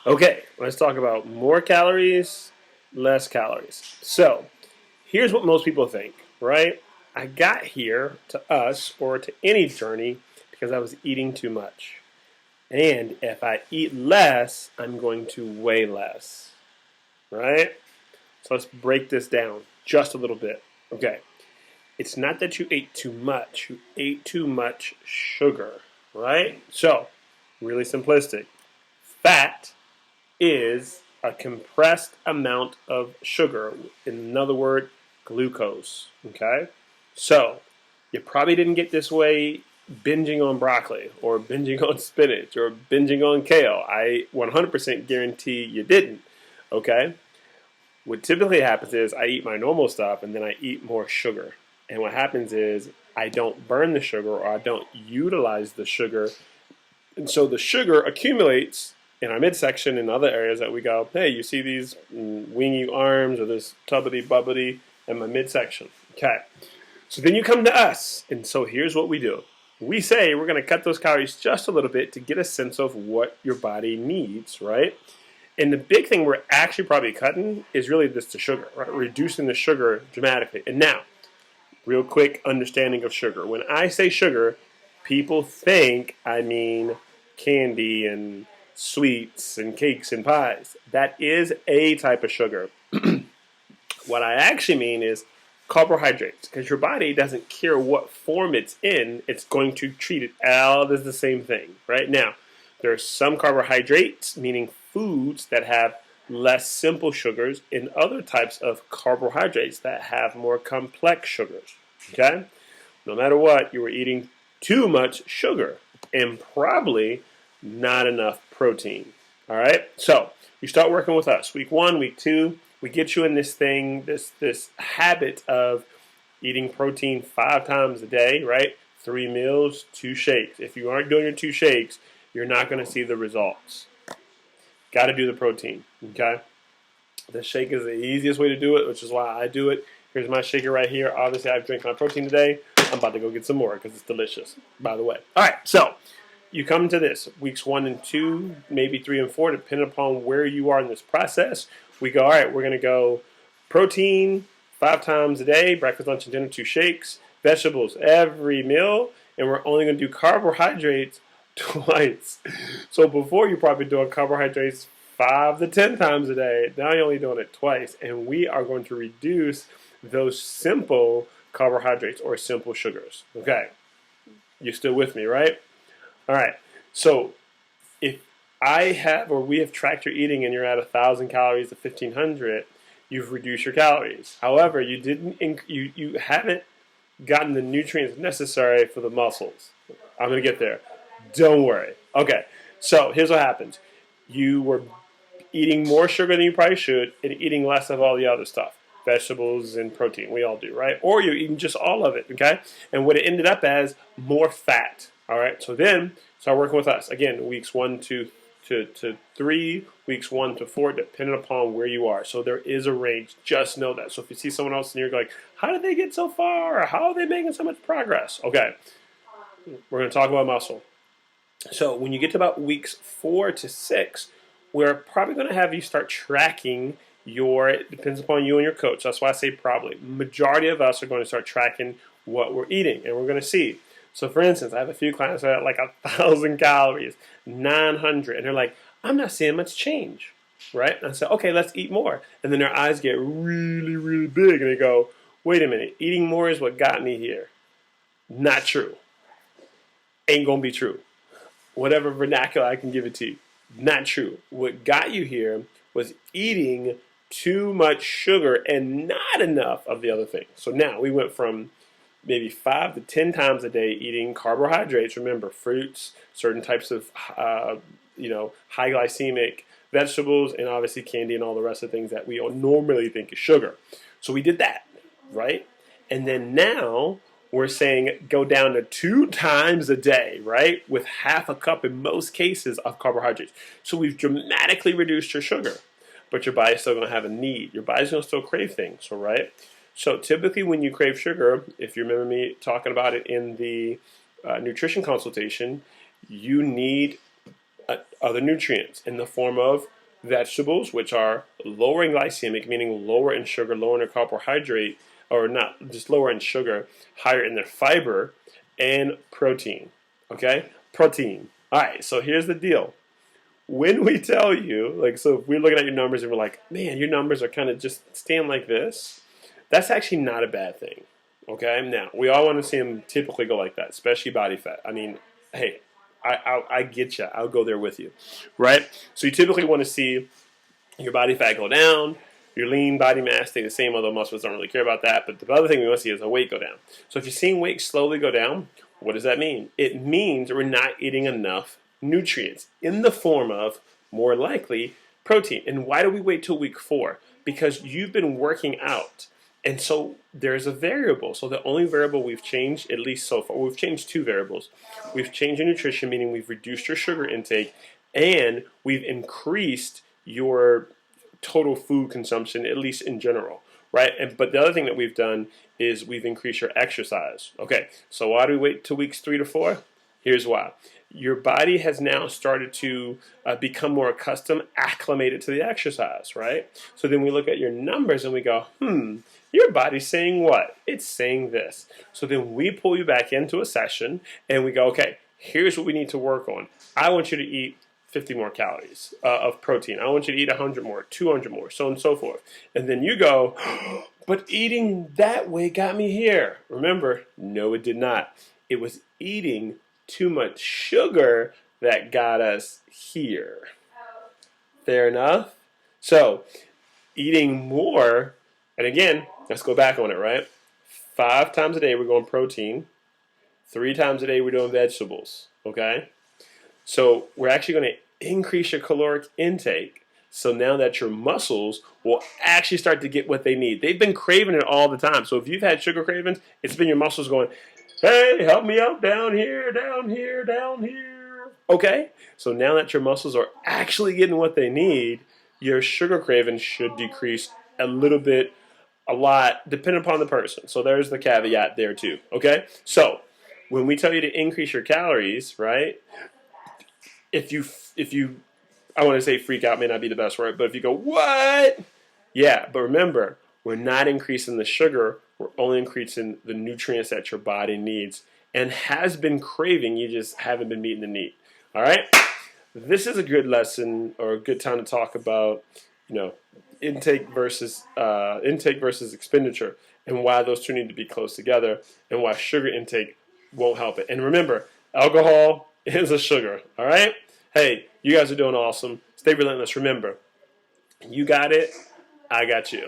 Okay, let's talk about more calories, less calories. So, here's what most people think, right? I got here to us or to any journey because I was eating too much. And if I eat less, I'm going to weigh less, right? So let's break this down just a little bit. Okay, it's not that you ate too much, you ate too much sugar, right? So, really simplistic. Fat is a compressed amount of sugar. In another word, glucose. Okay? So, you probably didn't get this way binging on broccoli or binging on spinach or binging on kale. I 100% guarantee you didn't. Okay? What typically happens is I eat my normal stuff and then I eat more sugar. And what happens is I don't burn the sugar or I don't utilize the sugar, and so the sugar accumulates in our midsection and other areas that we go, hey, you see these wingy arms or this tubbity bubbity in my midsection. Okay. So then you come to us. And so here's what we do. We say we're going to cut those calories just a little bit to get a sense of what your body needs, right? And the big thing we're actually probably cutting is really just the sugar, right? Reducing the sugar dramatically. And now, real quick understanding of sugar. When I say sugar, people think I mean candy and sweets and cakes and pies. That is a type of sugar. What I actually mean is carbohydrates, because your body doesn't care what form it's in, it's going to treat it all as the same thing. Right now, there are some carbohydrates, meaning foods that have less simple sugars, and other types of carbohydrates that have more complex sugars. Okay? No matter what, you were eating too much sugar and probably not enough protein. All right? So, you start working with us. Week 1, week 2, we get you in this thing, this habit of eating protein 5 times a day, right? 3 meals, 2 shakes. If you aren't doing your 2 shakes, you're not going to see the results. Got to do the protein, okay? The shake is the easiest way to do it, which is why I do it. Here's my shaker right here. Obviously, I've drank my protein today. I'm about to go get some more because it's delicious, by the way. All right, so you come to this, weeks 1 and 2, maybe 3 and 4, depending upon where you are in this process. We go, all right, we're going to go protein 5 times a day, breakfast, lunch, and dinner, 2 shakes, vegetables every meal, and we're only going to do carbohydrates twice. So before you're probably doing carbohydrates 5 to 10 times a day. Now you're only doing it twice, and we are going to reduce those simple carbohydrates or simple sugars. Okay, you're still with me, right? All right. So if I have or we have tracked your eating and you're at 1,000 calories to 1,500, you've reduced your calories. However, you haven't gotten the nutrients necessary for the muscles. I'm gonna get there. Don't worry. Okay. So here's what happens. You were eating more sugar than you probably should and eating less of all the other stuff. Vegetables and protein. We all do, right? Or you're eating just all of it, okay? And what it ended up as, more fat. All right. So then start working with us. Again, weeks 1 to 3, weeks 1 to 4, depending upon where you are. So there is a range. Just know that. So if you see someone else and you're like, how did they get so far? Or how are they making so much progress? Okay. We're going to talk about muscle. So when you get to about weeks 4 to 6, we're probably going to have you start tracking it depends upon you and your coach. That's why I say probably. Majority of us are going to start tracking what we're eating, and we're going to see. So for instance, I have a few clients that are at like 1,000 calories, 900, and they're like, I'm not seeing much change, right? And I say, okay, let's eat more. And then their eyes get really, really big, and they go, wait a minute, eating more is what got me here. Not true. Ain't going to be true. Whatever vernacular I can give it to you. Not true. What got you here was eating too much sugar and not enough of the other things. So now we went from maybe 5 to 10 times a day eating carbohydrates. Remember, fruits, certain types of high glycemic vegetables, and obviously candy and all the rest of the things that we normally think is sugar. So we did that, right? And then now we're saying go down to 2 times a day, right? With half a cup in most cases of carbohydrates. So we've dramatically reduced your sugar, but your body's still going to have a need. Your body's going to still crave things, all right? So typically when you crave sugar, if you remember me talking about it in the nutrition consultation, you need other nutrients in the form of vegetables, which are lower in glycemic, meaning lower in sugar, lower in their carbohydrate, or not just lower in sugar, higher in their fiber, and protein. Okay? Protein. All right, so here's the deal. When we tell you, like, so if we're looking at your numbers and we're like, man, your numbers are kind of just staying like this, that's actually not a bad thing. Okay? Now, we all want to see them typically go like that, especially body fat. I mean, hey, I get you. I'll go there with you, right? So you typically want to see your body fat go down, your lean body mass stay the same, although most of us don't really care about that. But the other thing we want to see is a weight go down. So if you're seeing weight slowly go down, what does that mean? It means we're not eating enough nutrients in the form of, more likely, protein. And why do we wait till week 4? Because you've been working out. And so there's a variable. So the only variable we've changed, at least so far, we've changed 2 variables. We've changed your nutrition, meaning we've reduced your sugar intake, and we've increased your total food consumption, at least in general, right? But the other thing that we've done is we've increased your exercise. Okay, so why do we wait till weeks 3 to 4? Here's why. Your body has now started to become more accustomed, acclimated to the exercise, right? So then we look at your numbers and we go, your body's saying what? It's saying this. So then we pull you back into a session and we go, okay, here's what we need to work on. I want you to eat 50 more calories of protein. I want you to eat 100 more, 200 more, so on and so forth. And then you go, but eating that way got me here. Remember, no, it did not. It was eating too much sugar that got us here. Fair enough? So, eating more, and again, let's go back on it, right? 5 times a day we're going protein. 3 times a day we're doing vegetables, okay? So we're actually going to increase your caloric intake. So now that your muscles will actually start to get what they need. They've been craving it all the time. So if you've had sugar cravings, it's been your muscles going, hey, help me out down here, down here, down here. Okay? So now that your muscles are actually getting what they need, your sugar cravings should decrease a little bit, a lot, depending upon the person. So there's the caveat there too. Okay? So when we tell you to increase your calories, right? If you, I want to say freak out may not be the best word, but if you go, what? Yeah, but remember, we're not increasing the sugar, we're only increasing the nutrients that your body needs and has been craving, you just haven't been meeting the need. All right? This is a good lesson or a good time to talk about, intake versus expenditure and why those two need to be close together and why sugar intake won't help it. And remember, alcohol is a sugar, all right? Hey, you guys are doing awesome. Stay relentless. Remember, you got it, I got you.